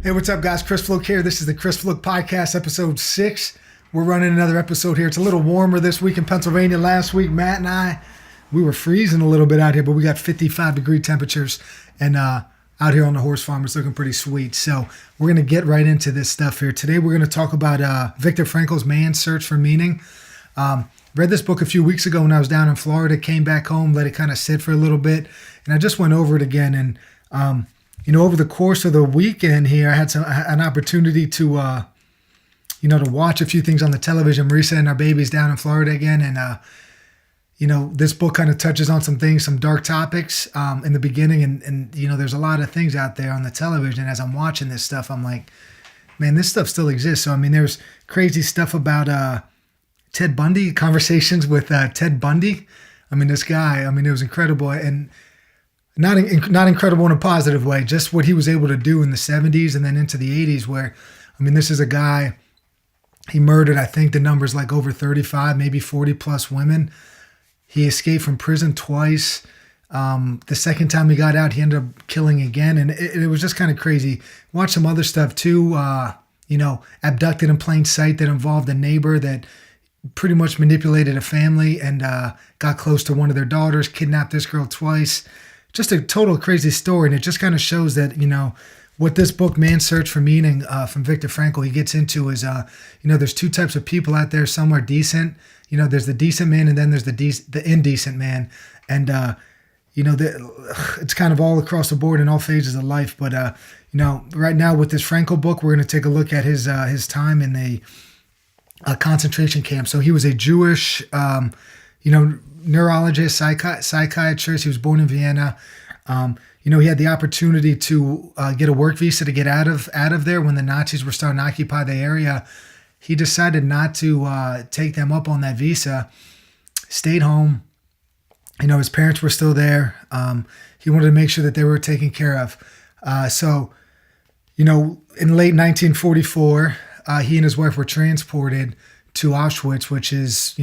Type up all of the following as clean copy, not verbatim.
Hey, what's up, guys? Chris Fluck here. This is the Chris Fluck Podcast, episode 6. We're running another episode here. It's a little warmer this week in Pennsylvania. Last week, Matt and I, we were freezing a little bit out here, but we got 55-degree temperatures, and out here on the horse farm, it's looking pretty sweet. So we're going to get right into this stuff here. Today, we're going to talk about Viktor Frankl's Man's Search for Meaning. Read this book a few weeks ago when I was down in Florida, came back home, let it kind of sit for a little bit, and I just went over it again. And, over the course of the weekend here, I had an opportunity to, to watch a few things on the television. Marisa and our baby's down in Florida again, and, this book kind of touches on some things, some dark topics in the beginning, and there's a lot of things out there on the television. As I'm watching this stuff, I'm like, man, this stuff still exists. So, there's crazy stuff about Ted Bundy, conversations with Ted Bundy. This guy, it was incredible, and not incredible in a positive way, just what he was able to do in the 70s and then into the 80s where, this is a guy, he murdered, I think the number's like over 35, maybe 40 plus women. He escaped from prison twice. The second time he got out, he ended up killing again, and it was just kind of crazy. Watch some other stuff too, abducted in plain sight that involved a neighbor that pretty much manipulated a family and got close to one of their daughters, kidnapped this girl twice. Just a total crazy story, and it just kind of shows that, what this book, Man's Search for Meaning, from Viktor Frankl, he gets into is, there's two types of people out there. Some are decent. There's the decent man, and then there's the indecent man. And, it's kind of all across the board in all phases of life. But, right now with this Frankl book, we're going to take a look at his time in a concentration camp. So he was a Jewish, neurologist, psychiatrist. He was born in Vienna. He had the opportunity to get a work visa to get out of there when the Nazis were starting to occupy the area. He decided not to take them up on that visa, stayed home. His parents were still there. He wanted to make sure that they were taken care of. So, in late 1944, he and his wife were transported to Auschwitz, which is,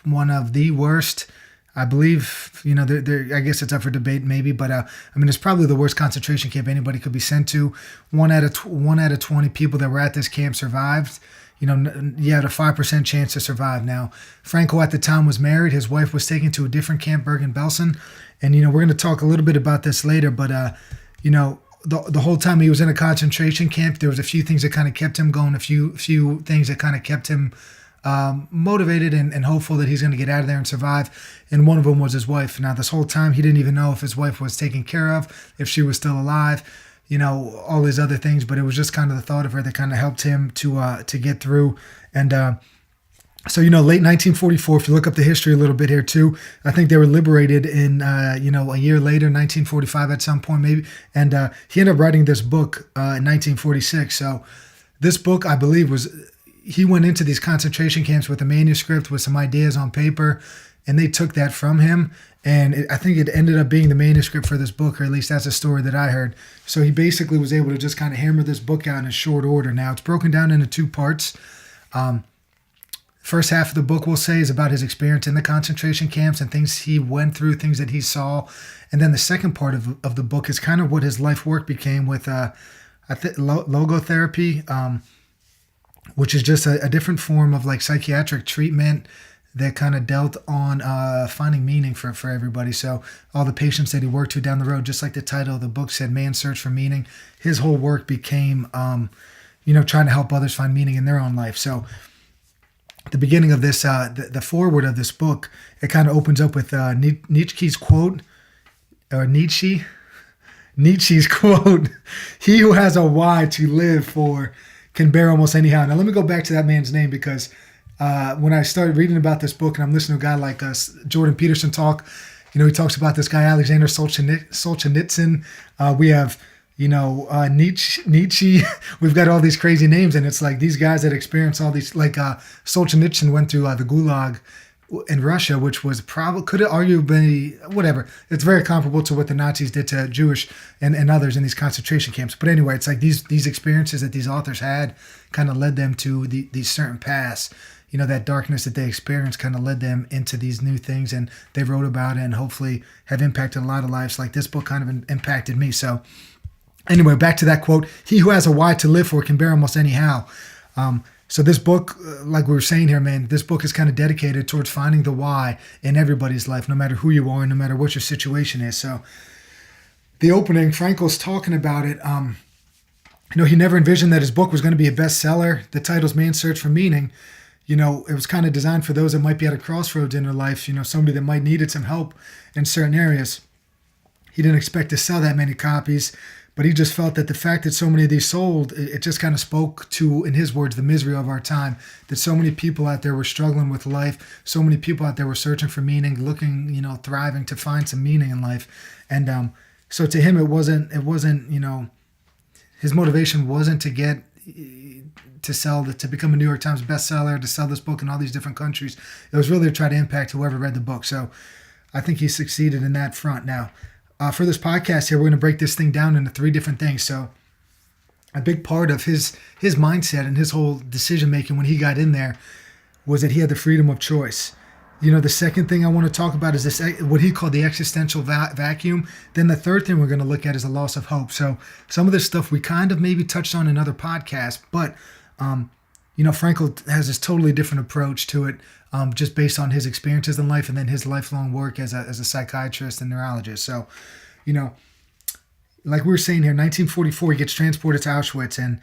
one of the worst, I believe, I guess it's up for debate maybe, but it's probably the worst concentration camp anybody could be sent to. One out of 20 people that were at this camp survived. You had a 5% chance to survive. Now, Frankl at the time was married. His wife was taken to a different camp, Bergen-Belsen. And, we're going to talk a little bit about this later, but, the whole time he was in a concentration camp, there was a few things that kind of kept him going, a few things that kind of kept him motivated and hopeful that he's going to get out of there and survive. And one of them was his wife. Now, this whole time, he didn't even know if his wife was taken care of, if she was still alive, all these other things. But it was just kind of the thought of her that kind of helped him to get through. And so, late 1944, if you look up the history a little bit here too, I think they were liberated in, a year later, 1945 at some point maybe. And he ended up writing this book in 1946. So this book, I believe, he went into these concentration camps with a manuscript with some ideas on paper, and they took that from him. And I think it ended up being the manuscript for this book, or at least that's a story that I heard. So he basically was able to just kind of hammer this book out in short order. Now, it's broken down into 2 parts. First half of the book, we'll say, is about his experience in the concentration camps and things he went through, things that he saw. And then the second part of the book is kind of what his life work became with logotherapy, which is just a different form of like psychiatric treatment that kind of dealt on finding meaning for everybody. So all the patients that he worked with down the road, just like the title of the book said, Man's Search for Meaning, his whole work became, trying to help others find meaning in their own life. So the beginning of this, the foreword of this book, it kind of opens up with Nietzsche's quote, or Nietzsche's quote, "He who has a why to live for can bear almost anyhow." Now, let me go back to that man's name because when I started reading about this book and I'm listening to a guy like Jordan Peterson talk, he talks about this guy, Alexander Solzhenitsyn. We have, Nietzsche. We've got all these crazy names, and it's like these guys that experience all these, like Solzhenitsyn went through the Gulag in Russia, which was probably, could arguably, whatever. It's very comparable to what the Nazis did to Jewish and others in these concentration camps. But anyway, it's like these experiences that these authors had kind of led them to these certain paths. That darkness that they experienced kind of led them into these new things, and they wrote about it and hopefully have impacted a lot of lives. Like this book kind of impacted me. So Anyway, back to that quote. He who has a why to live for can bear almost anyhow. So this book, like we were saying here, man, this book is kind of dedicated towards finding the why in everybody's life, no matter who you are, no matter what your situation is. So the opening, Frankl's talking about it. He never envisioned that his book was going to be a bestseller. The title's Man's Search for Meaning. It was kind of designed for those that might be at a crossroads in their life, somebody that might needed some help in certain areas. He didn't expect to sell that many copies, but he just felt that the fact that so many of these sold, it just kind of spoke to, in his words, the misery of our time, that so many people out there were struggling with life, so many people out there were searching for meaning, looking, thriving to find some meaning in life. And so to him, it wasn't, his motivation wasn't to get to become a New York Times bestseller, to sell this book in all these different countries. It was really to try to impact whoever read the book. So I think he succeeded in that front. Now, for this podcast here, we're going to break this thing down into 3 different things. So a big part of his mindset and his whole decision-making when he got in there was that he had the freedom of choice. The second thing I want to talk about is this, what he called the existential vacuum. Then the third thing we're going to look at is the loss of hope. So some of this stuff we kind of maybe touched on in other podcasts, but Frankl has this totally different approach to it, just based on his experiences in life and then his lifelong work as a psychiatrist and neurologist. So, like we were saying here, 1944, he gets transported to Auschwitz, and,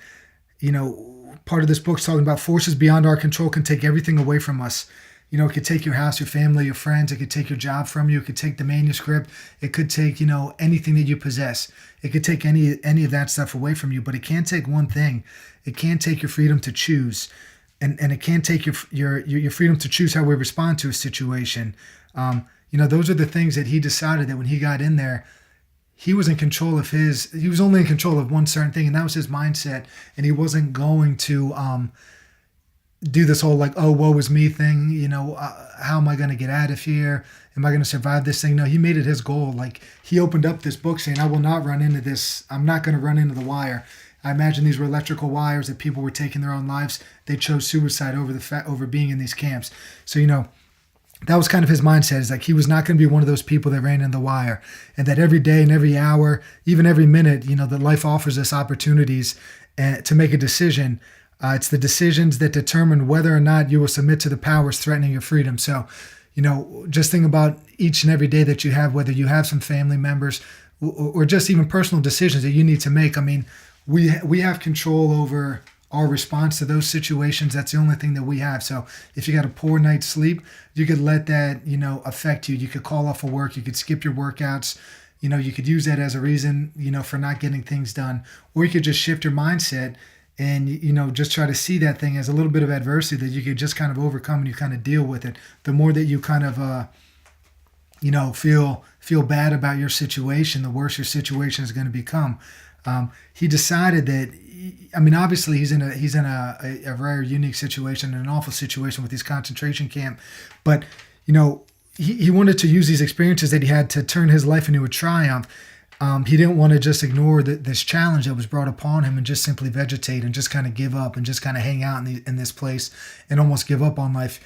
part of this book's talking about forces beyond our control can take everything away from us. It could take your house, your family, your friends. It could take your job from you. It could take the manuscript. It could take, anything that you possess. It could take any of that stuff away from you, but it can't take one thing. It can't take your freedom to choose. And it can't take your freedom to choose how we respond to a situation. Those are the things that he decided that when he got in there, he was in control of he was only in control of one certain thing, and that was his mindset. And he wasn't going to, do this whole like, oh, woe is me thing, how am I going to get out of here? Am I going to survive this thing? No, he made it his goal. Like, he opened up this book saying, I will not run into this. I'm not going to run into the wire. I imagine these were electrical wires that people were taking their own lives. They chose suicide over being in these camps. So, that was kind of his mindset, is like he was not going to be one of those people that ran in the wire, and that every day and every hour, even every minute, that life offers us opportunities to make a decision. It's the decisions that determine whether or not you will submit to the powers threatening your freedom. So, just think about each and every day that you have, whether you have some family members or just even personal decisions that you need to make. I mean, we have control over our response to those situations. That's the only thing that we have. So if you got a poor night's sleep, you could let that, affect you. You could call off of work. You could skip your workouts. You could use that as a reason, for not getting things done. Or you could just shift your mindset and, just try to see that thing as a little bit of adversity that you could just kind of overcome, and you kind of deal with it. The more that you kind of, feel bad about your situation, the worse your situation is going to become. He decided that, obviously he's in a very unique situation, an awful situation with his concentration camp, but, he wanted to use these experiences that he had to turn his life into a triumph. He didn't want to just ignore this challenge that was brought upon him and just simply vegetate and just kind of give up and just kind of hang out in this place and almost give up on life.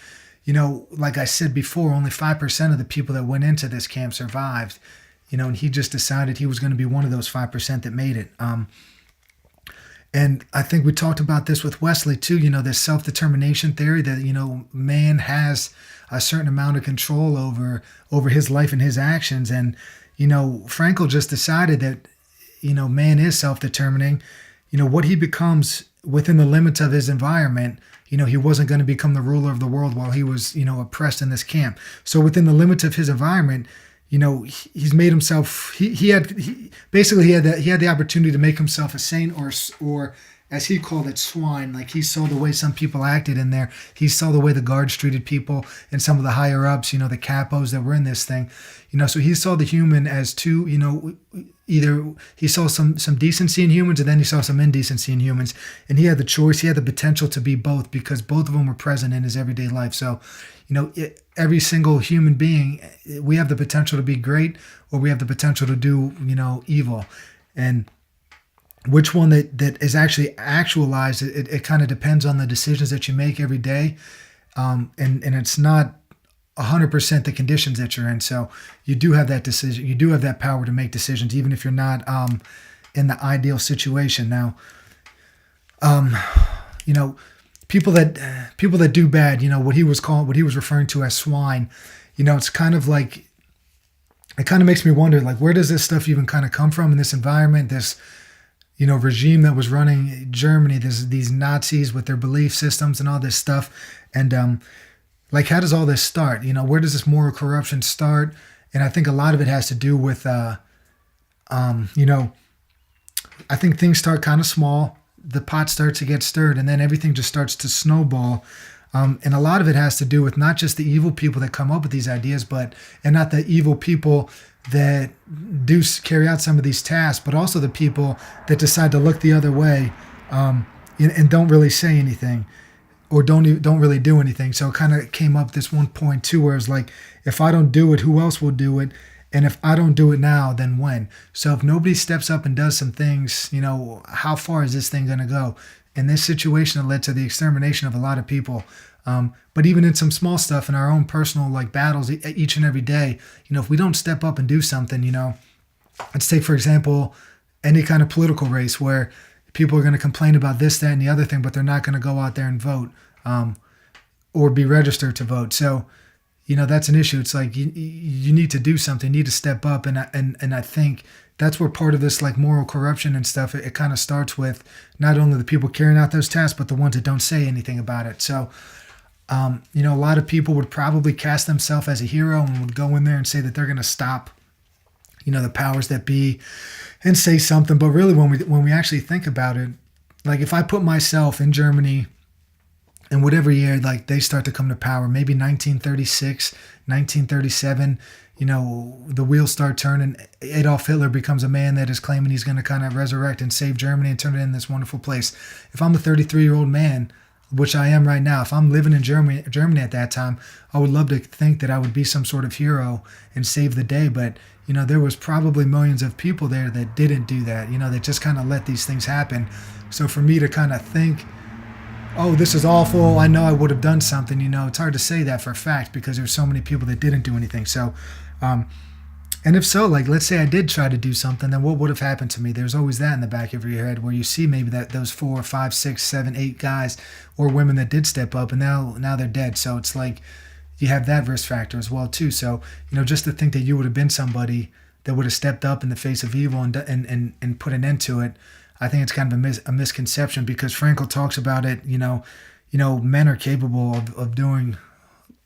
Like I said before, only 5% of the people that went into this camp survived, and he just decided he was going to be one of those 5% that made it. And I think we talked about this with Wesley too, this self-determination theory that, man has a certain amount of control over his life and his actions. And, Frankl just decided that, man is self-determining. What he becomes within the limits of his environment, he wasn't going to become the ruler of the world while he was, oppressed in this camp. So within the limits of his environment, he's made himself, he had the opportunity to make himself a saint or as he called it, swine. Like, he saw the way some people acted in there. He saw the way the guards treated people and some of the higher ups, the capos that were in this thing. So he saw the human as two, either he saw some decency in humans and then he saw some indecency in humans. And he had the choice, he had the potential to be both, because both of them were present in his everyday life. So, every single human being, we have the potential to be great or we have the potential to do, evil. And which one that is actually actualized, it kind of depends on the decisions that you make every day. And it's not 100% the conditions that you're in. So you do have that decision. You do have that power to make decisions, even if you're not, in the ideal situation. Now, you know, people that do bad, you know, what he was referring to as swine, you know, it's kind of like, it kind of makes me wonder, like, where does this stuff even kind of come from in this environment, this, you know, regime that was running Germany, these Nazis with their belief systems and all this stuff. And like, how does all this start? You know, where does this moral corruption start? And I think a lot of it has to do with, you know, I think things start kind of small. The pot starts to get stirred, and then everything just starts to snowball. And a lot of it has to do with not just the evil people that come up with these ideas, and not the evil people that do carry out some of these tasks, but also the people that decide to look the other way, and don't really say anything, or don't really do anything. So it kind of came up this one point too, where it's like, if I don't do it, who else will do it? And if I don't do it now, then when? So if nobody steps up and does some things, you know, how far is this thing going to go? In this situation, it led to the extermination of a lot of people. But even in some small stuff in our own personal like battles each and every day, you know, if we don't step up and do something, you know, let's take, for example, any kind of political race where people are going to complain about this, that, and the other thing, but they're not going to go out there and vote, or be registered to vote. So, you know, that's an issue. It's like you need to do something, you need to step up. And I think that's where part of this like moral corruption and stuff, it kind of starts with not only the people carrying out those tasks, but the ones that don't say anything about it. So, you know, a lot of people would probably cast themselves as a hero and would go in there and say that they're going to stop, you know, the powers that be and say something. But really, when we actually think about it, like if I put myself in Germany in whatever year, like they start to come to power, maybe 1936, 1937, you know, the wheels start turning. Adolf Hitler becomes a man that is claiming he's going to kind of resurrect and save Germany and turn it into this wonderful place. If I'm a 33-year-old man, which I am right now, if I'm living in Germany at that time, I would love to think that I would be some sort of hero and save the day. But, you know, there was probably millions of people there that didn't do that, you know, that just kind of let these things happen. So for me to kind of think, oh, this is awful, I know I would have done something, you know, it's hard to say that for a fact because there's so many people that didn't do anything. So, and if so, like, let's say I did try to do something, then what would have happened to me? There's always that in the back of your head where you see maybe that those 4, 5, 6, 7, 8 guys or women that did step up and now they're dead. So it's like you have that risk factor as well too. So, you know, just to think that you would have been somebody that would have stepped up in the face of evil and put an end to it, I think it's kind of a misconception because Frankl talks about it, you know, men are capable of doing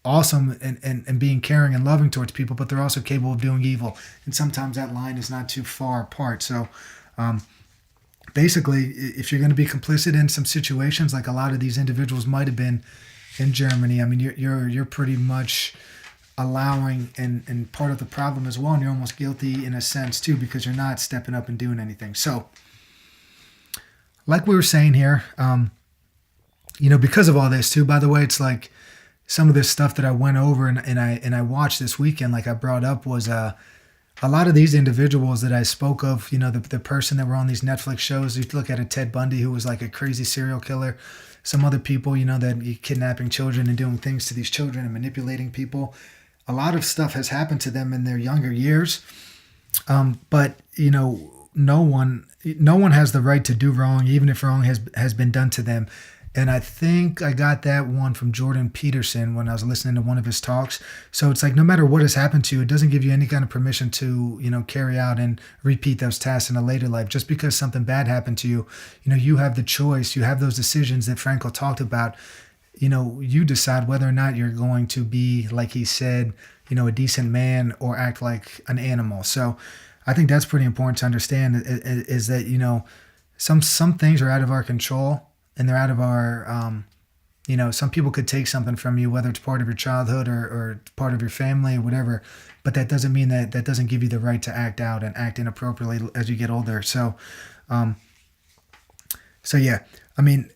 awesome and being caring and loving towards people, but they're also capable of doing evil. And sometimes that line is not too far apart. So basically, if you're going to be complicit in some situations, like a lot of these individuals might have been in Germany, I mean, you're pretty much allowing and part of the problem as well. And you're almost guilty in a sense too, because you're not stepping up and doing anything. So like we were saying here, you know, because of all this too, by the way, it's like some of this stuff that I went over and I watched this weekend, like I brought up, was a lot of these individuals that I spoke of, you know, the person that were on these Netflix shows. You look at a Ted Bundy, who was like a crazy serial killer. Some other people, you know, that kidnapping children and doing things to these children and manipulating people. A lot of stuff has happened to them in their younger years. But, you know, no one has the right to do wrong, even if wrong has been done to them. And I think I got that one from Jordan Peterson when I was listening to one of his talks. So it's like, no matter what has happened to you, it doesn't give you any kind of permission to, you know, carry out and repeat those tasks in a later life. Just because something bad happened to you, you know, you have the choice, you have those decisions that Frankl talked about. You know, you decide whether or not you're going to be, like he said, you know, a decent man or act like an animal. So I think that's pretty important to understand is that, you know, some things are out of our control. And they're out of our, you know, some people could take something from you, whether it's part of your childhood or part of your family or whatever. But that doesn't mean that doesn't give you the right to act out and act inappropriately as you get older. So yeah, I mean,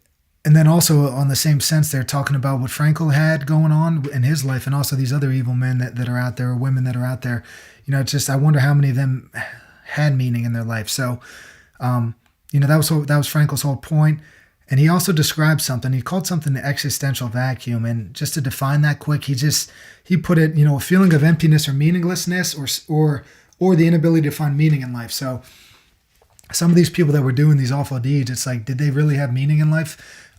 and then also on the same sense, they're talking about what Frankl had going on in his life and also these other evil men that are out there or women that are out there. You know, it's just, I wonder how many of them had meaning in their life. So, you know, that was Frankl's whole point. And he also described something. He called something the existential vacuum. And just to define that quick, he put it, you know, a feeling of emptiness or meaninglessness or the inability to find meaning in life. So some of these people that were doing these awful deeds, it's like, did they really have meaning in life?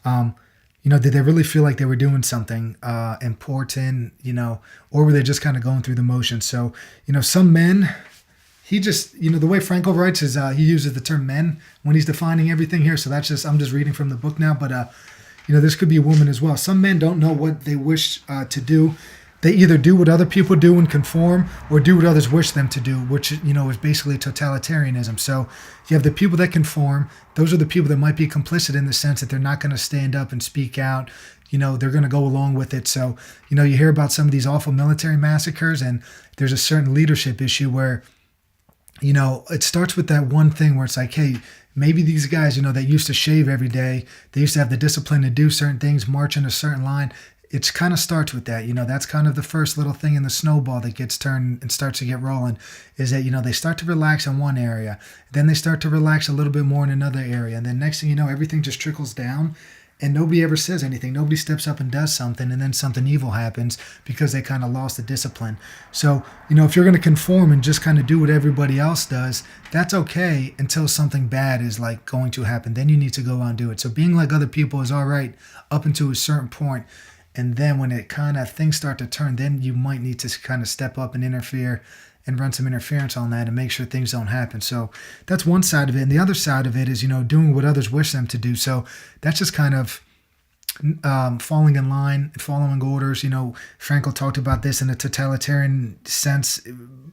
Did they really feel like they were doing something important, or were they just kind of going through the motions? So, some men, he just, the way Frankl writes is he uses the term men when he's defining everything here. So I'm just reading from the book now, but, this could be a woman as well. Some men don't know what they wish to do. They either do what other people do and conform, or do what others wish them to do, which, is basically totalitarianism. So you have the people that conform. Those are the people that might be complicit in the sense that they're not going to stand up and speak out. They're going to go along with it. So, you hear about some of these awful military massacres, and there's a certain leadership issue where, it starts with that one thing where it's like, hey, maybe these guys, that used to shave every day, they used to have the discipline to do certain things, march in a certain line. It kind of starts with that. That's kind of the first little thing in the snowball that gets turned and starts to get rolling, is that, they start to relax in one area. Then they start to relax a little bit more in another area. And then next thing you know, everything just trickles down and nobody ever says anything. Nobody steps up and does something, and then something evil happens because they kind of lost the discipline. So, if you're going to conform and just kind of do what everybody else does, that's okay until something bad is like going to happen. Then you need to go out and do it. So being like other people is all right up until a certain point. And then when it kind of things start to turn, then you might need to kind of step up and interfere and run some interference on that and make sure things don't happen. So that's one side of it. And the other side of it is, doing what others wish them to do. So that's just kind of falling in line, following orders. Frankl talked about this in a totalitarian sense.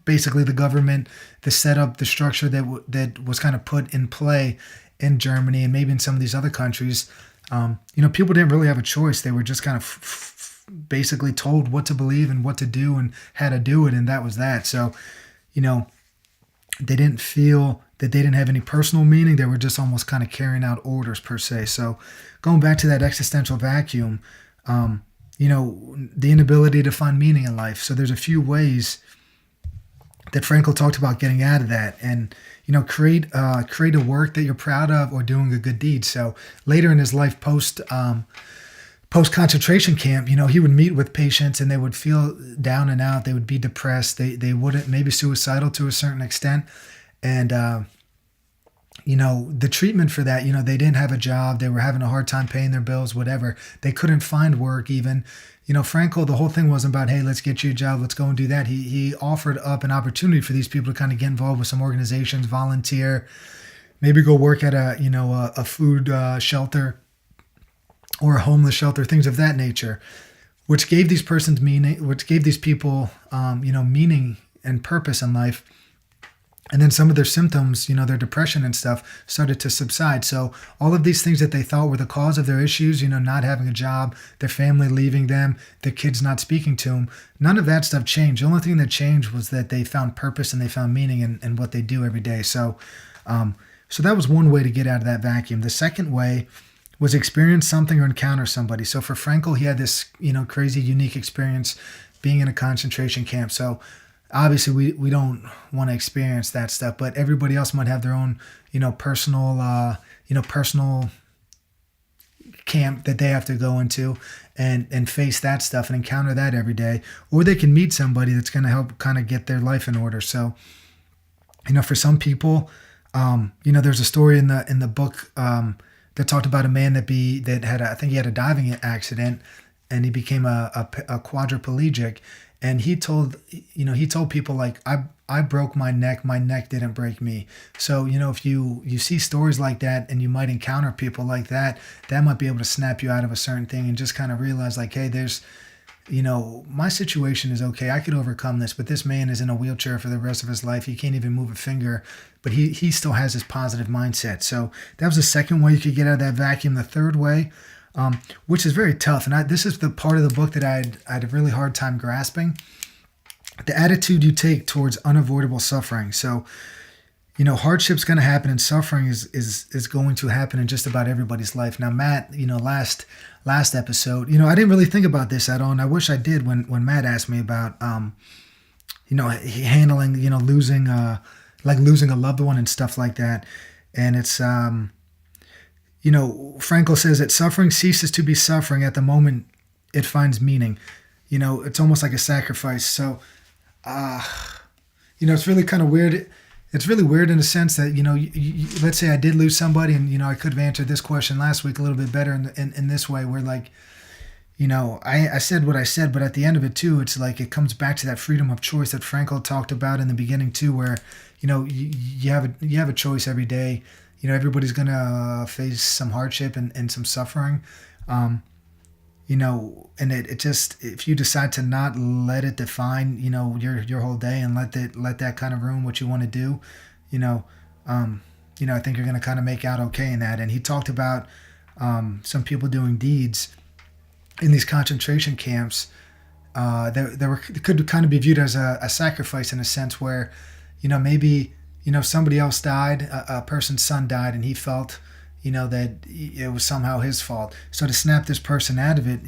Basically, the government, the setup, the structure that was kind of put in play in Germany and maybe in some of these other countries. People didn't really have a choice. They were just kind of basically told what to believe and what to do and how to do it, and that was that. So, they didn't feel that they didn't have any personal meaning. They were just almost kind of carrying out orders per se. So, going back to that existential vacuum, the inability to find meaning in life. So there's a few ways that Frankl talked about getting out of that, and create a work that you're proud of or doing a good deed. So later in his life, post concentration camp, he would meet with patients and they would feel down and out. They would be depressed. They wouldn't, maybe suicidal to a certain extent. And, the treatment for that, they didn't have a job. They were having a hard time paying their bills, whatever. They couldn't find work even. Frankl, the whole thing wasn't about, hey, let's get you a job, let's go and do that. He offered up an opportunity for these people to kind of get involved with some organizations, volunteer, maybe go work at a food shelter or a homeless shelter, things of that nature, which gave these people, meaning and purpose in life. And then some of their symptoms, their depression and stuff started to subside. So all of these things that they thought were the cause of their issues, not having a job, their family leaving them, their kids not speaking to them, none of that stuff changed. The only thing that changed was that they found purpose and they found meaning in what they do every day. So that was one way to get out of that vacuum. The second way was experience something or encounter somebody. So for Frankl, he had this, crazy, unique experience being in a concentration camp. So obviously we don't want to experience that stuff, but everybody else might have their own, personal camp that they have to go into and face that stuff and encounter that every day. Or they can meet somebody that's going to help kind of get their life in order. So, for some people, there's a story in the book that talked about a man that had a diving accident, and he became a quadriplegic. And he told people like, I broke my neck didn't break me. So, if you see stories like that and you might encounter people like that might be able to snap you out of a certain thing and just kind of realize like, hey, there's, my situation is okay. I could overcome this, but this man is in a wheelchair for the rest of his life. He can't even move a finger, but he still has this positive mindset. So that was the second way you could get out of that vacuum. The third way, which is very tough. And this is the part of the book that I had a really hard time grasping. The attitude you take towards unavoidable suffering. So, hardship's going to happen and suffering is going to happen in just about everybody's life. Now, Matt, last episode, I didn't really think about this at all. And I wish I did when Matt asked me about, handling, losing a loved one and stuff like that. And it's, Frankl says that suffering ceases to be suffering at the moment it finds meaning. It's almost like a sacrifice. So, it's really kind of weird. it's really weird in the sense that, let's say I did lose somebody, and, I could have answered this question last week a little bit better in this way, where like, I said what I said, but at the end of it too, it's like it comes back to that freedom of choice that Frankl talked about in the beginning too, where, you have a choice every day. Everybody's going to face some hardship and some suffering. And it just, if you decide to not let it define, your whole day, and let that kind of ruin what you want to do, I think you're going to kind of make out okay in that. And he talked about some people doing deeds in these concentration camps that could kind of be viewed as a sacrifice, in a sense where, maybe, somebody else died, a person's son died, and he felt, that it was somehow his fault. So to snap this person out of it,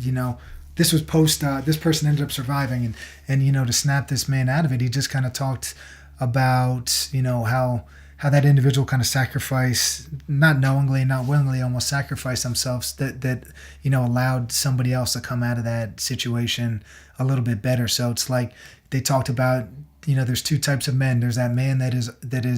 this was this person ended up surviving, and to snap this man out of it, he just kind of talked about, how that individual kind of sacrificed, not knowingly, not willingly, almost sacrificed themselves, that allowed somebody else to come out of that situation a little bit better. So it's like they talked about, there's two types of men. There's that man that is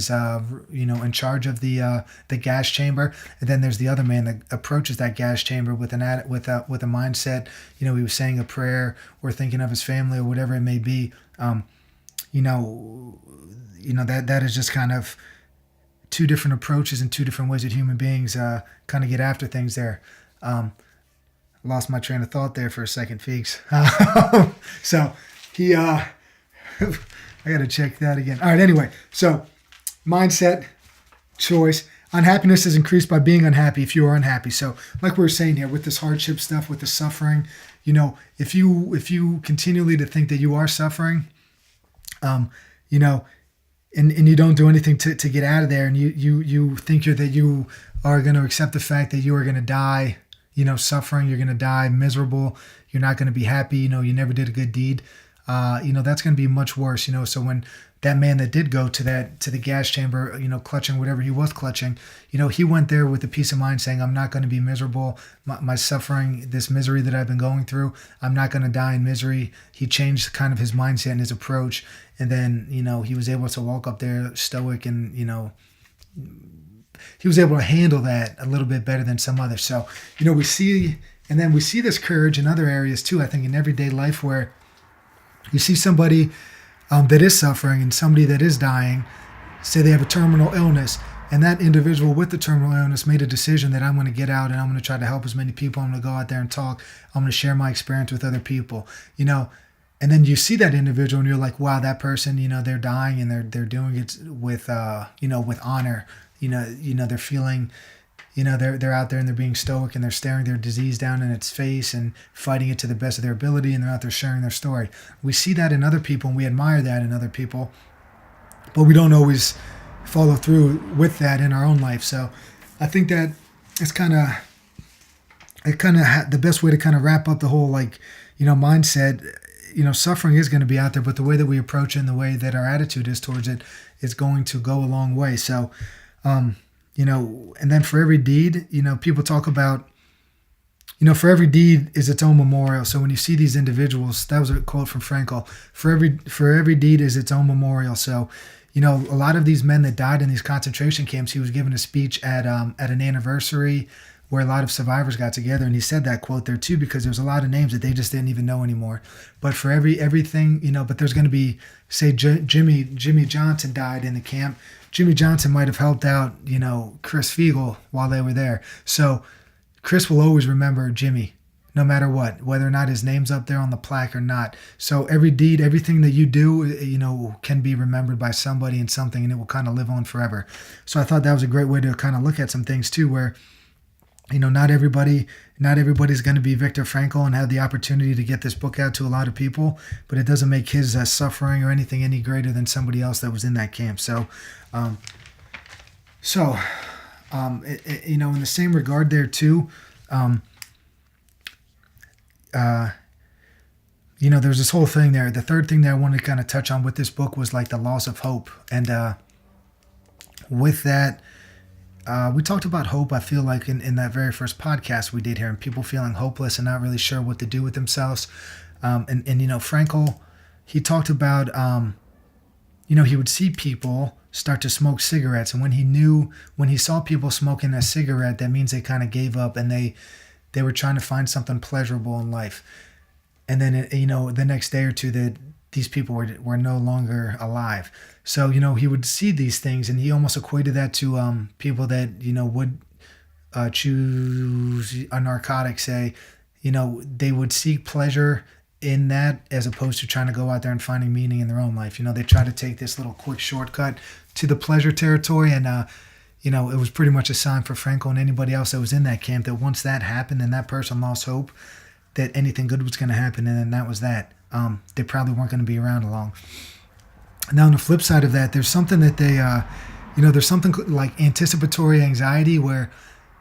in charge of the gas chamber, and then there's the other man that approaches that gas chamber with a mindset. He was saying a prayer or thinking of his family or whatever it may be. That is just kind of two different approaches and two different ways that human beings kind of get after things there. Lost my train of thought there for a second, Fiegel. So he, I got to check that again. All right, anyway, so mindset, choice. Unhappiness is increased by being unhappy if you are unhappy. So like we were saying here, with this hardship stuff, with the suffering, if you continually to think that you are suffering, and you don't do anything to get out of there, and you think that you are going to accept the fact that you are going to die, suffering, you're going to die miserable, you're not going to be happy, you never did a good deed, that's going to be much worse, So when that man that did go to the gas chamber, clutching whatever he was clutching, he went there with a peace of mind saying, I'm not going to be miserable. My suffering, this misery that I've been going through, I'm not going to die in misery. He changed kind of his mindset and his approach. And then, he was able to walk up there stoic, and, he was able to handle that a little bit better than some others. So, we see this courage in other areas too, I think, in everyday life, where you see somebody that is suffering and somebody that is dying, say they have a terminal illness, and that individual with the terminal illness made a decision that I'm going to get out and I'm going to try to help as many people. I'm going to go out there and talk. I'm going to share my experience with other people, and then you see that individual and you're like, wow, that person, they're dying and they're doing it with, with honor, they're feeling, they're out there and they're being stoic and they're staring their disease down in its face and fighting it to the best of their ability, and they're out there sharing their story. We see that in other people and we admire that in other people, but we don't always follow through with that in our own life. So I think that it's the best way to kind of wrap up the whole, mindset. Suffering is going to be out there, but the way that we approach it and the way that our attitude is towards it is going to go a long way. So, and then for every deed, people talk about, for every deed is its own memorial. So when you see these individuals, that was a quote from Frankl, for every deed is its own memorial. So, a lot of these men that died in these concentration camps, he was giving a speech at an anniversary where a lot of survivors got together, and he said that quote there too, because there's a lot of names that they just didn't even know anymore. But for everything, but there's going to be, say, Jimmy Johnson died in the camp. Jimmy Johnson might have helped out, Chris Fluck while they were there. So Chris will always remember Jimmy, no matter what, whether or not his name's up there on the plaque or not. So every deed, everything that you do, can be remembered by somebody and something, and it will kind of live on forever. So I thought that was a great way to kind of look at some things too, where, not everybody's going to be Viktor Frankl and have the opportunity to get this book out to a lot of people, but it doesn't make his suffering or anything any greater than somebody else that was in that camp. So, in the same regard there too, there's this whole thing there. The third thing that I wanted to kind of touch on with this book was like the loss of hope. And with that, we talked about hope, I feel like, in that very first podcast we did here, and people feeling hopeless and not really sure what to do with themselves. And Frankl, he talked about, he would see people start to smoke cigarettes. And when he saw people smoking a cigarette, that means they kind of gave up and they were trying to find something pleasurable in life. And then, the next day or two, that these people were no longer alive. So, he would see these things, and he almost equated that to people that, would choose a narcotic, say, they would seek pleasure in that as opposed to trying to go out there and finding meaning in their own life. They try to take this little quick shortcut to the pleasure territory. And, it was pretty much a sign for Frankl and anybody else that was in that camp that once that happened and that person lost hope that anything good was going to happen, and then that was that. They probably weren't going to be around long. Now, on the flip side of that, there's something that there's something like anticipatory anxiety, where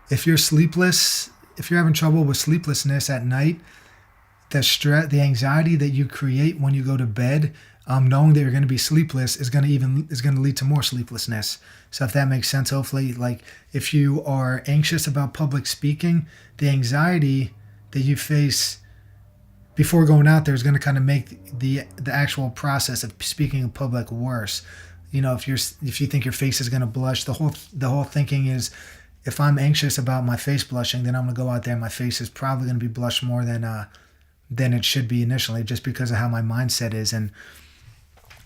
if you're sleepless, if you're having trouble with sleeplessness at night, the stress, the anxiety that you create when you go to bed, knowing that you're going to be sleepless is going to lead to more sleeplessness. So if that makes sense, hopefully, like if you are anxious about public speaking, the anxiety that you face before going out there is going to kind of make the actual process of speaking in public worse. If you think your face is going to blush, the whole thinking is, if I'm anxious about my face blushing, then I'm going to go out there and my face is probably going to be blushed more than it should be initially, just because of how my mindset is. And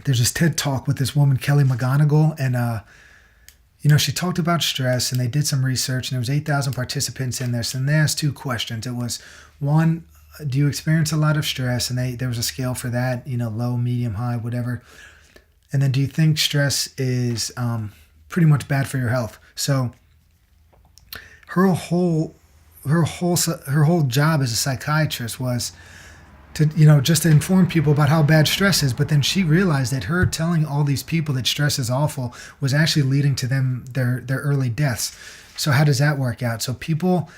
there's this TED talk with this woman, Kelly McGonigal, and she talked about stress, and they did some research, and there was 8,000 participants in this, and they asked two questions. It was, one, do you experience a lot of stress? And there was a scale for that, low, medium, high, whatever. And then, do you think stress is pretty much bad for your health? So her whole job as a psychiatrist was to, just to inform people about how bad stress is. But then she realized that her telling all these people that stress is awful was actually leading to their early deaths. So how does that work out? So people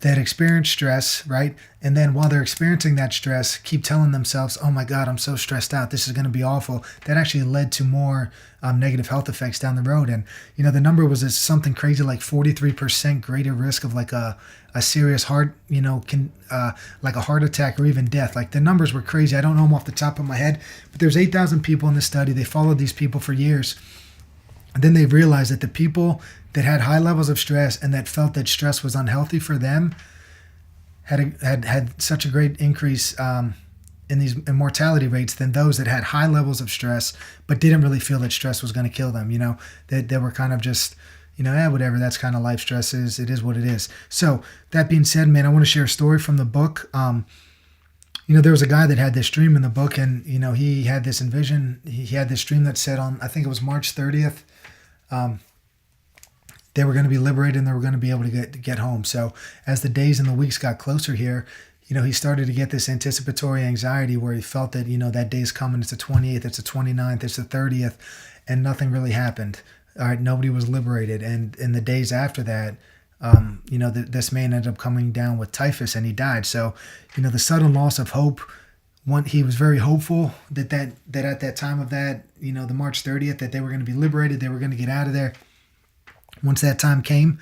that experience stress, right? And then while they're experiencing that stress, keep telling themselves, oh my God, I'm so stressed out, this is going to be awful. That actually led to more negative health effects down the road. And, the number was something crazy like 43% greater risk of like a serious heart, like a heart attack or even death. Like the numbers were crazy. I don't know them off the top of my head, but there's 8,000 people in this study. They followed these people for years. And then they realized that the people that had high levels of stress and that felt that stress was unhealthy for them had such a great increase in these mortality rates than those that had high levels of stress but didn't really feel that stress was going to kill them. They were kind of just, whatever, that's kind of life. Stress is, it is what it is. So that being said, man, I want to share a story from the book. There was a guy that had this dream in the book, and, he had this envision. He had this dream that said on, I think it was March 30th, they were going to be liberated and they were going to be able to get home. So as the days and the weeks got closer here, he started to get this anticipatory anxiety where he felt that, that day's coming. It's the 28th, it's the 29th, it's the 30th, and nothing really happened. All right, nobody was liberated. And in the days after that, this man ended up coming down with typhus and he died. So, the sudden loss of hope, he was very hopeful that at that time of that, the March 30th, that they were going to be liberated, they were going to get out of there. Once that time came,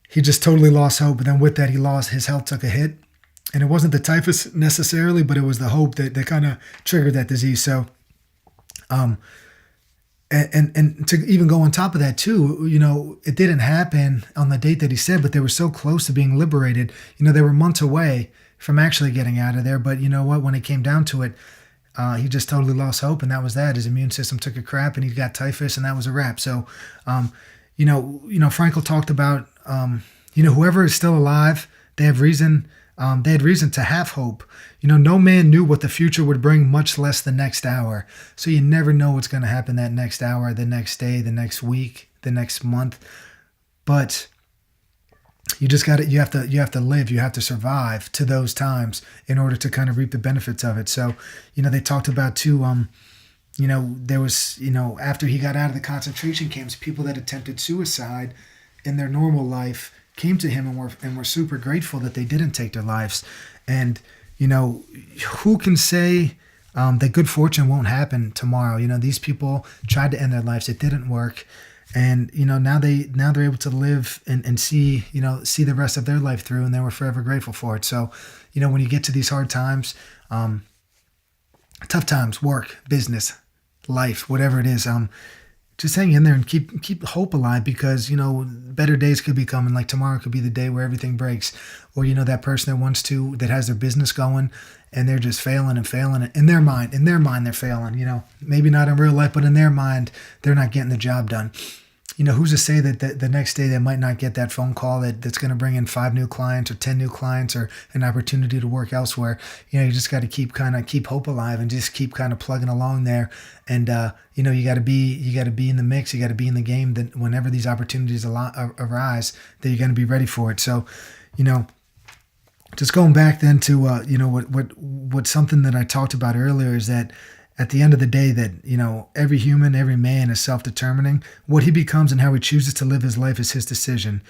he just totally lost hope. And then with that, his health took a hit. And it wasn't the typhus necessarily, but it was the hope that kind of triggered that disease. So, and to even go on top of that too, it didn't happen on the date that he said, but they were so close to being liberated. They were months away from actually getting out of there. But you know what? When it came down to it, he just totally lost hope, and that was that. His immune system took a crap, and he got typhus, and that was a wrap. So, Frankl talked about, whoever is still alive, they have reason. They had reason to have hope. No man knew what the future would bring, much less the next hour. So you never know what's going to happen that next hour, the next day, the next week, the next month. But you just got to, you have to live, you have to survive to those times in order to kind of reap the benefits of it. So, they talked about too, there was, after he got out of the concentration camps, people that attempted suicide in their normal life came to him and were super grateful that they didn't take their lives. And, who can say that good fortune won't happen tomorrow? These people tried to end their lives. It didn't work. And, now they're able to live and see the rest of their life through, and they were forever grateful for it. So, when you get to these hard times, tough times, work, business, life, whatever it is, just hang in there and keep hope alive, because better days could be coming. Like tomorrow could be the day where everything breaks, or that person that has their business going and they're just failing and failing in their mind they're failing. Maybe not in real life, but in their mind they're not getting the job done. Who's to say that the next day they might not get that phone call that's going to bring in 5 new clients or 10 new clients or an opportunity to work elsewhere. You just got to keep hope alive and just keep kind of plugging along there. And, you got to be in the mix. You got to be in the game, that whenever these opportunities arise, that you're going to be ready for it. So, just going back then to, what something that I talked about earlier is that at the end of the day, that, every human, every man is self-determining. What he becomes and how he chooses to live his life is his decision.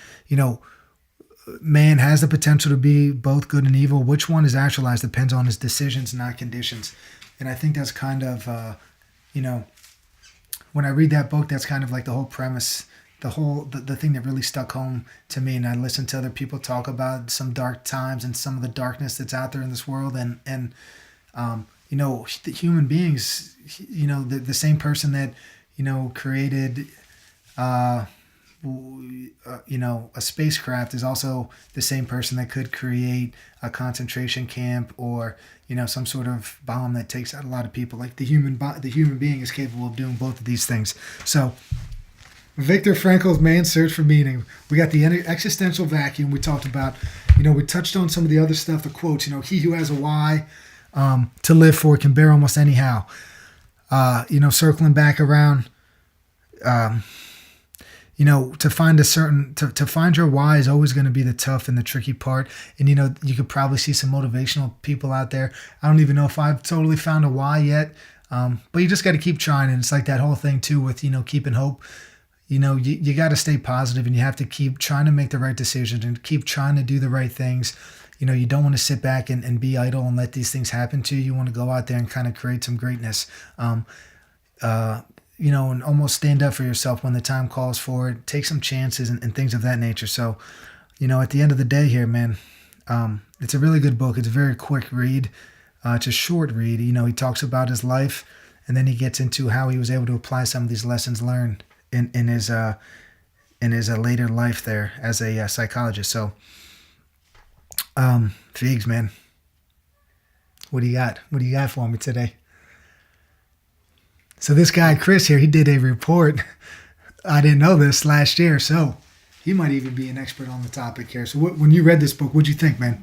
Man has the potential to be both good and evil. Which one is actualized depends on his decisions, not conditions. And I think that's kind of, when I read that book, that's kind of like the whole premise, the thing that really stuck home to me. And I listened to other people talk about some dark times and some of the darkness that's out there in this world. And the human beings, the same person that, created, a spacecraft is also the same person that could create a concentration camp or, some sort of bomb that takes out a lot of people. Like the human being is capable of doing both of these things. So Viktor Frankl's Man's Search for Meaning. We got the existential vacuum we talked about. We touched on some of the other stuff, the quotes, he who has a why to live for can bear almost anyhow. Circling back around, to find your why is always going to be the tough and the tricky part. And, you could probably see some motivational people out there. I don't even know if I've totally found a why yet. But you just got to keep trying. And it's like that whole thing too with, keeping hope. You got to stay positive, and you have to keep trying to make the right decisions and keep trying to do the right things. You don't want to sit back and be idle and let these things happen to you. You want to go out there and kind of create some greatness, and almost stand up for yourself when the time calls for it. Take some chances and things of that nature. So, at the end of the day here, man, it's a really good book. It's a very quick read. It's a short read. He talks about his life, and then he gets into how he was able to apply some of these lessons learned in his later life there as a psychologist. So, Figs, man, what do you got? What do you got for me today? So this guy, Chris here, he did a report. I didn't know this last year, so he might even be an expert on the topic here. So when you read this book, what'd you think, man?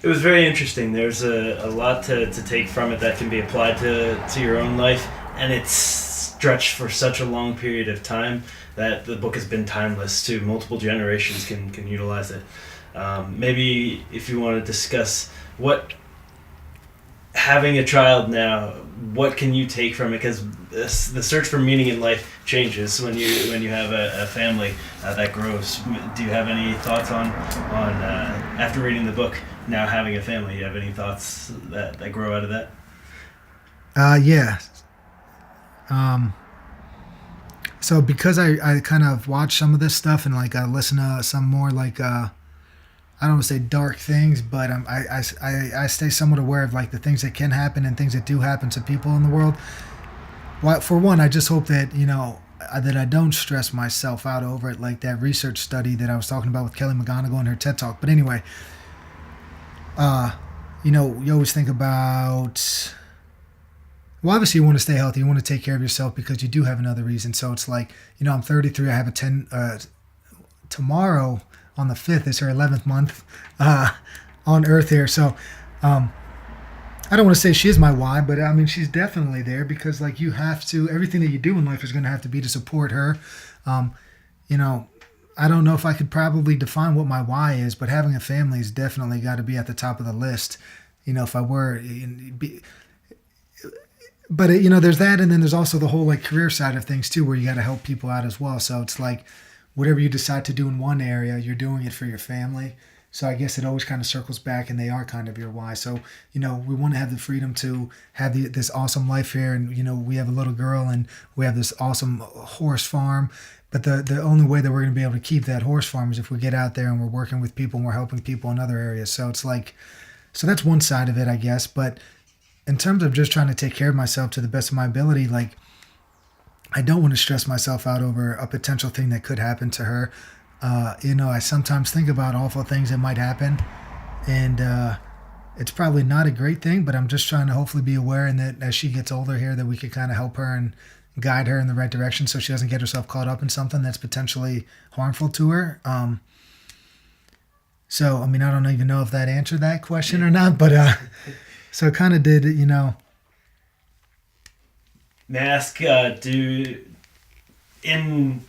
It was very interesting. There's a lot to take from it that can be applied to your own life, and it's stretched for such a long period of time that the book has been timeless too. Multiple generations can utilize it. Maybe if you want to discuss what having a child now, what can you take from it? Because the search for meaning in life changes when you have a family that grows. Do you have any thoughts on after reading the book, now having a family? Do you have any thoughts that grow out of that? Yeah. So because I kind of watch some of this stuff and like I listen to some more like I don't want to say dark things, but I stay somewhat aware of like the things that can happen and things that do happen to people in the world. Well, for one, I just hope that that I don't stress myself out over it, like that research study that I was talking about with Kelly McGonigal in her TED Talk. But anyway, you always think about. Well, obviously, you want to stay healthy. You want to take care of yourself because you do have another reason. So it's like, I'm 33. I have a 10 tomorrow. On the 5th is her 11th month on Earth here. So I don't want to say she is my why, but I mean, she's definitely there because like you have to, everything that you do in life is going to have to be to support her. I don't know if I could probably define what my why is, but having a family has definitely got to be at the top of the list. If I were, but there's that. And then there's also the whole like career side of things too, where you got to help people out as well. So it's like, whatever you decide to do in one area, you're doing it for your family. So I guess it always kind of circles back and they are kind of your why. So, we want to have the freedom to have this awesome life here. And, we have a little girl and we have this awesome horse farm. But the only way that we're going to be able to keep that horse farm is if we get out there and we're working with people and we're helping people in other areas. So it's like, so that's one side of it, I guess. But in terms of just trying to take care of myself to the best of my ability, like, I don't want to stress myself out over a potential thing that could happen to her. I sometimes think about awful things that might happen, and it's probably not a great thing, but I'm just trying to hopefully be aware, and that as she gets older here, that we could kind of help her and guide her in the right direction so she doesn't get herself caught up in something that's potentially harmful to her. So, I mean, I don't even know if that answered that question or not, but so it kind of did, May I ask, in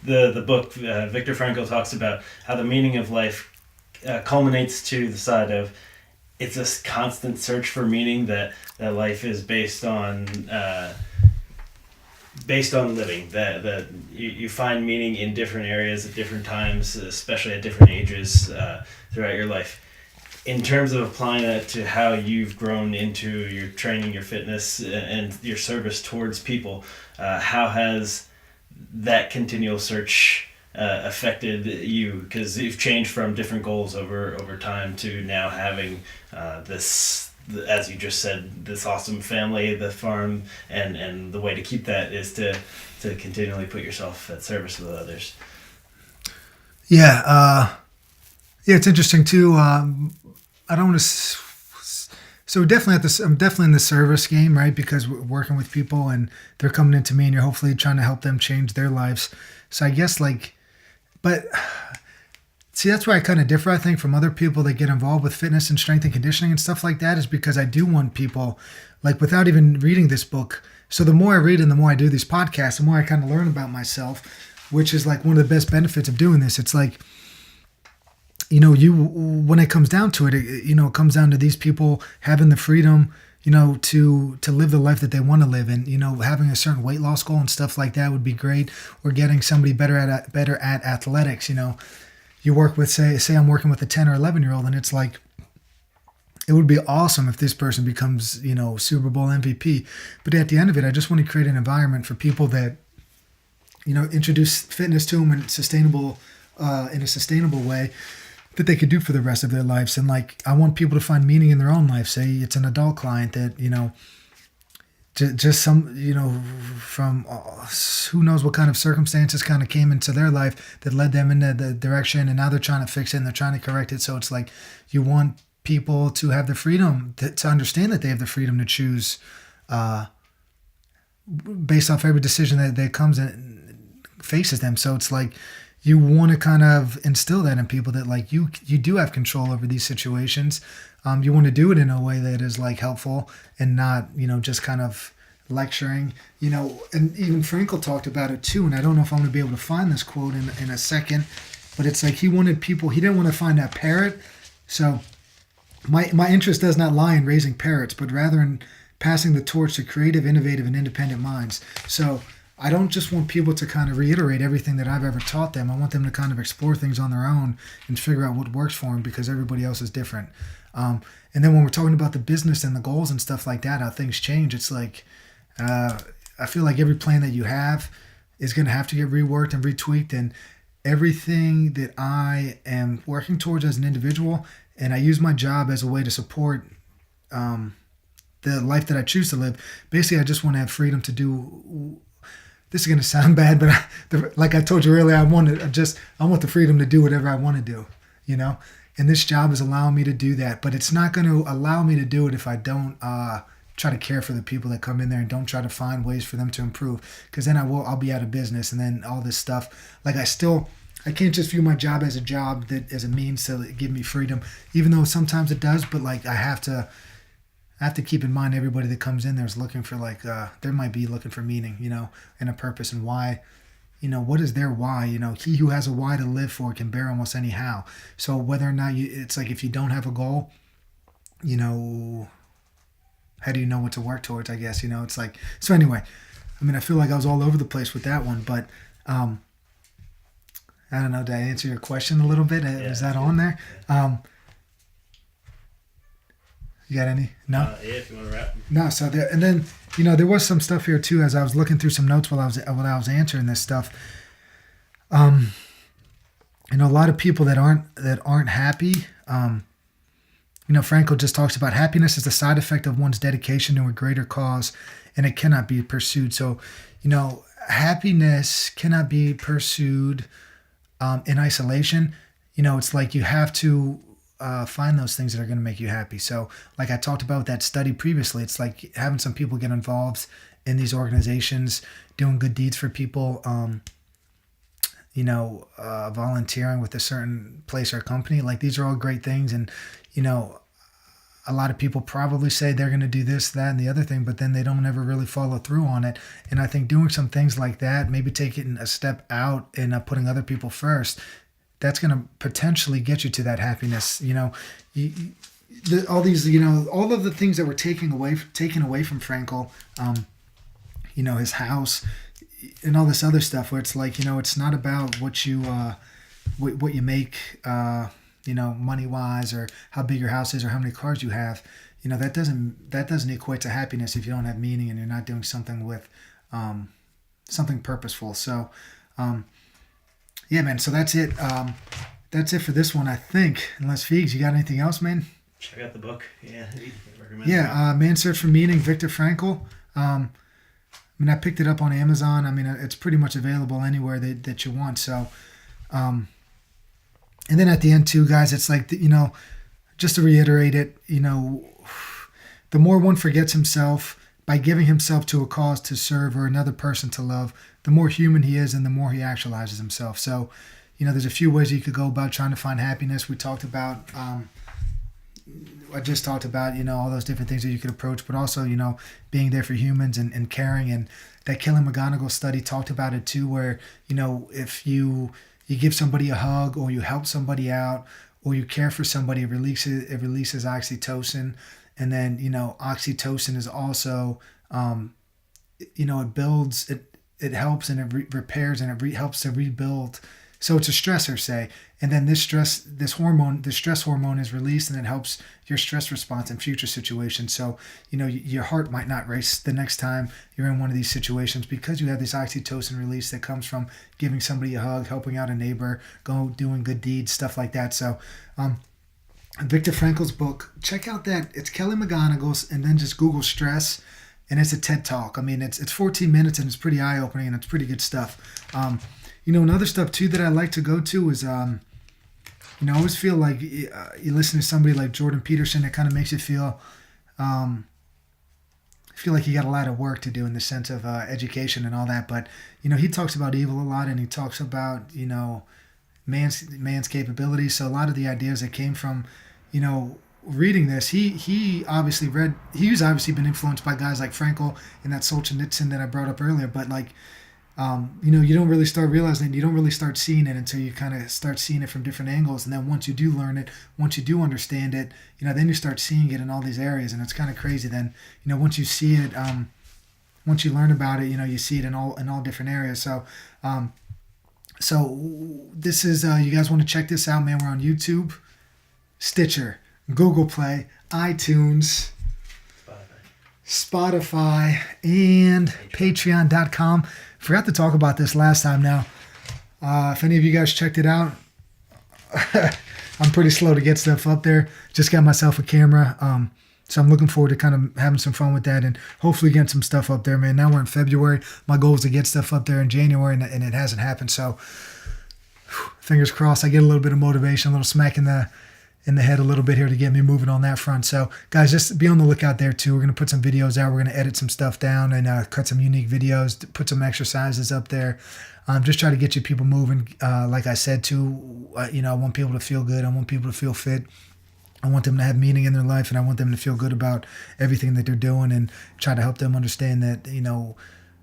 the book, Viktor Frankl talks about how the meaning of life culminates to the side of it's a constant search for meaning, that life is based on living, that you find meaning in different areas at different times, especially at different ages throughout your life. In terms of applying that to how you've grown into your training, your fitness, and your service towards people, how has that continual search affected you? Because you've changed from different goals over time to now having this, as you just said, this awesome family, the farm, and the way to keep that is to continually put yourself at service with others. Yeah, it's interesting too. I don't want to. So I'm definitely in the service game, right? Because we're working with people and they're coming into me, and you're hopefully trying to help them change their lives. So I guess but see, that's where I kind of differ, I think, from other people that get involved with fitness and strength and conditioning and stuff like that, is because I do want people, without even reading this book. So the more I read and the more I do these podcasts, the more I kind of learn about myself, which is one of the best benefits of doing this. It's when it comes down to it, it comes down to these people having the freedom, to live the life that they want to live, and having a certain weight loss goal and stuff like that would be great, or getting somebody better at athletics. You work with, say I'm working with a 10 or 11-year-old, and it's it would be awesome if this person becomes, Super Bowl MVP. But at the end of it, I just want to create an environment for people that, introduce fitness to them in a sustainable way that they could do for the rest of their lives. And I want people to find meaning in their own life. Say it's an adult client that, just some, from who knows what kind of circumstances kind of came into their life that led them in the direction, and now they're trying to fix it and they're trying to correct it. So it's you want people to have the freedom to understand that they have the freedom to choose based off every decision that comes and faces them. So it's you want to kind of instill that in people, that you do have control over these situations. You want to do it in a way that is helpful and not, just kind of lecturing, and even Frankl talked about it too. And I don't know if I'm going to be able to find this quote in a second, but it's he wanted people, he didn't want to find that parrot. So my interest does not lie in raising parrots, but rather in passing the torch to creative, innovative, and independent minds. So I don't just want people to kind of reiterate everything that I've ever taught them. I want them to kind of explore things on their own and figure out what works for them, because everybody else is different. And then when we're talking about the business and the goals and stuff like that, how things change, it's I feel like every plan that you have is going to have to get reworked and retweaked, and everything that I am working towards as an individual, and I use my job as a way to support the life that I choose to live. Basically, I just want to have freedom to do. This is going to sound bad, but like I told you earlier, I want the freedom to do whatever I want to do, and this job is allowing me to do that. But it's not going to allow me to do it if I don't try to care for the people that come in there and don't try to find ways for them to improve, because then I'll be out of business, and then all this stuff. I can't just view my job as a job that as a means to give me freedom, even though sometimes it does. But I have to keep in mind everybody that comes in there is looking for they might be looking for meaning, and a purpose, and why, what is their why? He who has a why to live for can bear almost any how. So whether or not it's if you don't have a goal, how do you know what to work towards? I guess, it's so anyway, I mean, I feel like I was all over the place with that one, but I don't know, did I answer your question a little bit? Yeah, is that on there? You got any? No? Yeah, if you want to wrap. No, so there, and then, there was some stuff here too, as I was looking through some notes while I was answering this stuff. A lot of people that aren't happy, Frankl just talks about happiness is the side effect of one's dedication to a greater cause, and it cannot be pursued. So, happiness cannot be pursued in isolation. It's like you have to find those things that are going to make you happy. So, like I talked about with that study previously, it's like having some people get involved in these organizations, doing good deeds for people, volunteering with a certain place or company. Like, these are all great things. And, a lot of people probably say they're going to do this, that, and the other thing, but then they don't ever really follow through on it. And I think doing some things like that, maybe taking a step out and putting other people first, that's going to potentially get you to that happiness. All of the things that were taken away from Frankl, his house and all this other stuff, where it's like, it's not about what you make, money wise, or how big your house is, or how many cars you have. That doesn't equate to happiness if you don't have meaning and you're not doing something with something purposeful. So, yeah, man. So that's it. That's it for this one, I think. Unless Fiegs, you got anything else, man? Check out the book. Yeah, recommend. Yeah, Man's Search for Meaning, Viktor Frankl. I picked it up on Amazon. It's pretty much available anywhere that you want. So, and then at the end too, guys, it's like, just to reiterate it, the more one forgets himself by giving himself to a cause to serve or another person to love, the more human he is and the more he actualizes himself. So, there's a few ways you could go about trying to find happiness. We talked about, I just talked about, all those different things that you could approach, but also, being there for humans and caring. And that Kelly McGonigal study talked about it too, where, if you give somebody a hug, or you help somebody out, or you care for somebody, it releases oxytocin. And then, oxytocin is also, it builds, it helps, and it repairs, and it helps to rebuild. So it's a stressor, say. And then the stress hormone is released, and it helps your stress response in future situations. So, your heart might not race the next time you're in one of these situations, because you have this oxytocin release that comes from giving somebody a hug, helping out a neighbor, doing good deeds, stuff like that. So, Viktor Frankl's book, check out that. It's Kelly McGonigal's, and then just Google stress, and it's a TED Talk. It's 14 minutes, and it's pretty eye-opening, and it's pretty good stuff. Another stuff too that I like to go to is, I always feel like you listen to somebody like Jordan Peterson, it kind of makes you feel like you got a lot of work to do in the sense of education and all that. But, he talks about evil a lot, and he talks about, man's capabilities. So a lot of the ideas that came from, reading this, he's obviously been influenced by guys like Frankl and that Solzhenitsyn that I brought up earlier. But like, you don't really start realizing it, you don't really start seeing it until you kind of start seeing it from different angles. And then once you do learn it, once you do understand it, then you start seeing it in all these areas. And it's kind of crazy then, once you see it, once you learn about it, you see it in all different areas. So, this is, you guys want to check this out, man. We're on YouTube, Stitcher, Google Play, iTunes, Spotify, and Patreon.com. Forgot to talk about this last time now. If any of you guys checked it out, I'm pretty slow to get stuff up there. Just got myself a camera. So I'm looking forward to kind of having some fun with that and hopefully getting some stuff up there, man. Now we're in February. My goal is to get stuff up there in January, and it hasn't happened. So fingers crossed I get a little bit of motivation, a little smack in the head a little bit here to get me moving on that front. So guys, just be on the lookout there too. We're going to put some videos out. We're going to edit some stuff down and cut some unique videos, put some exercises up there. Just try to get you people moving. Like I said too, I want people to feel good. I want people to feel fit. I want them to have meaning in their life, and I want them to feel good about everything that they're doing, and try to help them understand that,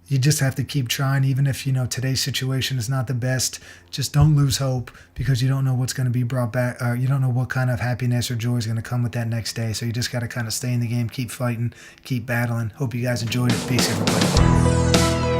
you just have to keep trying. Even if, today's situation is not the best, just don't lose hope, because you don't know what's going to be brought back, or you don't know what kind of happiness or joy is going to come with that next day. So you just got to kind of stay in the game, keep fighting, keep battling. Hope you guys enjoyed it. Peace, everybody.